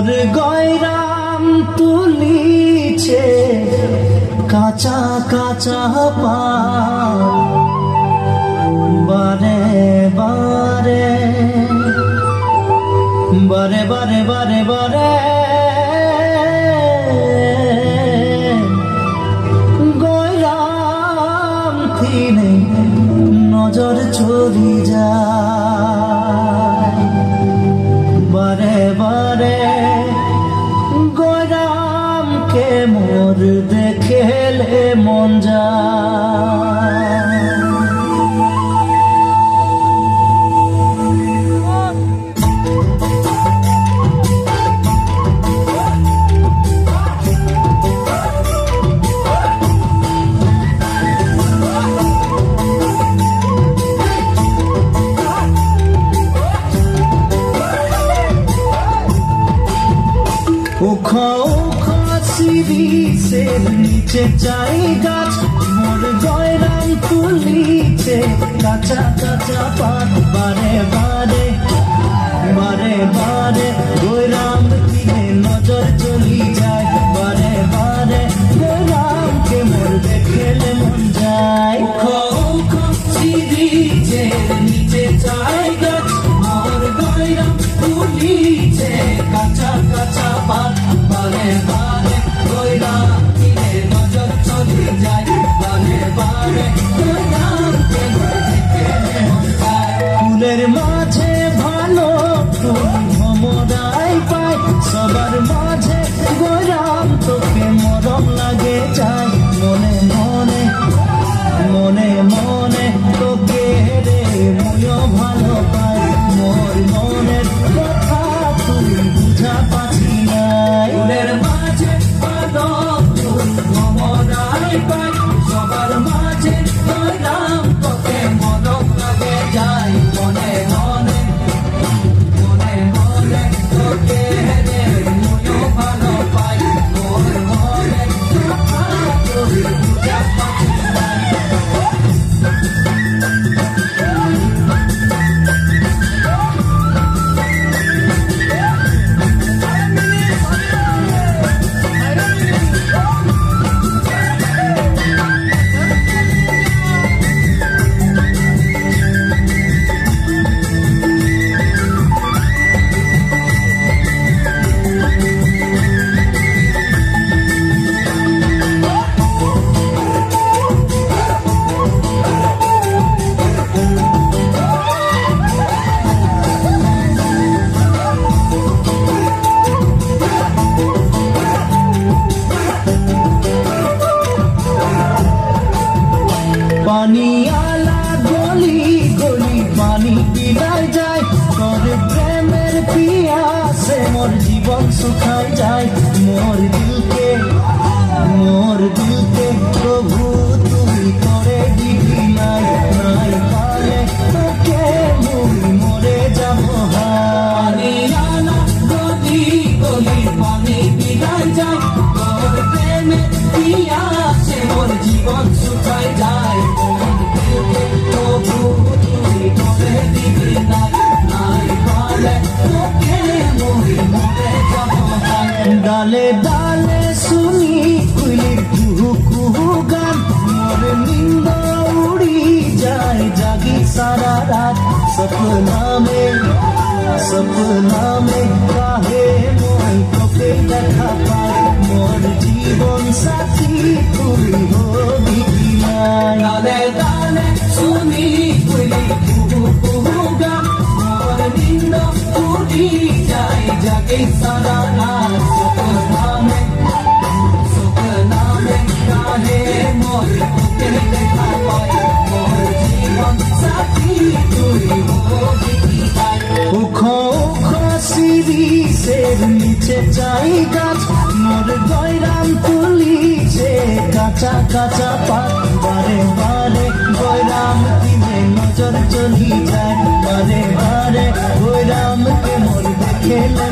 মোর গয়রাম তুলিছে কাঁচা কাঁচা পাত বারে বারে বারে বারে বারে বারে গয়রাম থিনে নজর চলি যায় বারে বারে গয়রামকে মোর দেখেলে মন যায়। উখো উখো সিঁড়ি সে নিচে যাই গাছ মোর গয়রাম তুলিছে কাঁচা কাঁচা পাত বারে বারে বারে বারে গয়রাম দিনে নজর চলি যায় বারে বারে গয়রামকে মোর দেখেলে মন যায়। উখো উখো সিঁড়ি সে নিচে যাই গাছ মোর গয়রাম তুলিছে কাঁচা কাঁচা পাত বারে বারে গয়রাম দিনে নজর চলি যায় বারে বারে গয়রামকে মোর দেখেলে মন যায়। ফুলের মাঝে ভালো ফুল ভ্রমরাই পায় সবার মাঝে গয়রাম তোকে মরম লাগে যায় মনে মনে মনে মনে তোকে রে ময়ও ভালো পাই মোর মনের কথা তুই বুঝা পাচ্ছি নাই। ফুলের মাঝে ভালো ফুল ভ্রমরাই পায় সবার মাঝে গয়রাম তোকে মরম লাগে যায় মনে মনে মনে মনে তোকে রে ময়ও ভালো পাই মোর মনের কথা তুই বুঝা পাচ্ছি নাই। পানি আলা গলি গলি পানি পিলাই যায় তোর প্রেমের পিয়াসে মোর জীবন শুকাই যায় মোর দিলকে প্রভু তুই করে দিবি নাই নাই পালে তোকে মুই মরে যাব। পানি আলা গলি গলি পানি পিলাই যায় তোর প্রেমের পিয়াসে মোর জীবন শুকাই যায় ডালে ডালে শুনি কুইলির কুহু কুহু গান মোর নিন্দ উড়ি যায় জাগি সারা রাত সপনা মে কাহে মই তোকে দেখা পাই মোর জীবন সাথী তুই হবি কি নাই। ডালে ডালে শুনি কুইলির কুহু কুহু গান মোর নিন্দ উড়ি যায় জাগি সারা রাত সপনা মে কাহে মই তোকে দেখা পাই মোর জীবন সাথী তুই হবি কি নাই। উখো উখো সিঁড়ি সে নিচে যাই গাছ মোর গয়রাম তুলিছে কাঁচা কাঁচা পাত বারে বারে গয়রাম দিনে নজর চলি যায় বারে বারে গয়রামকে মোর দেখেলে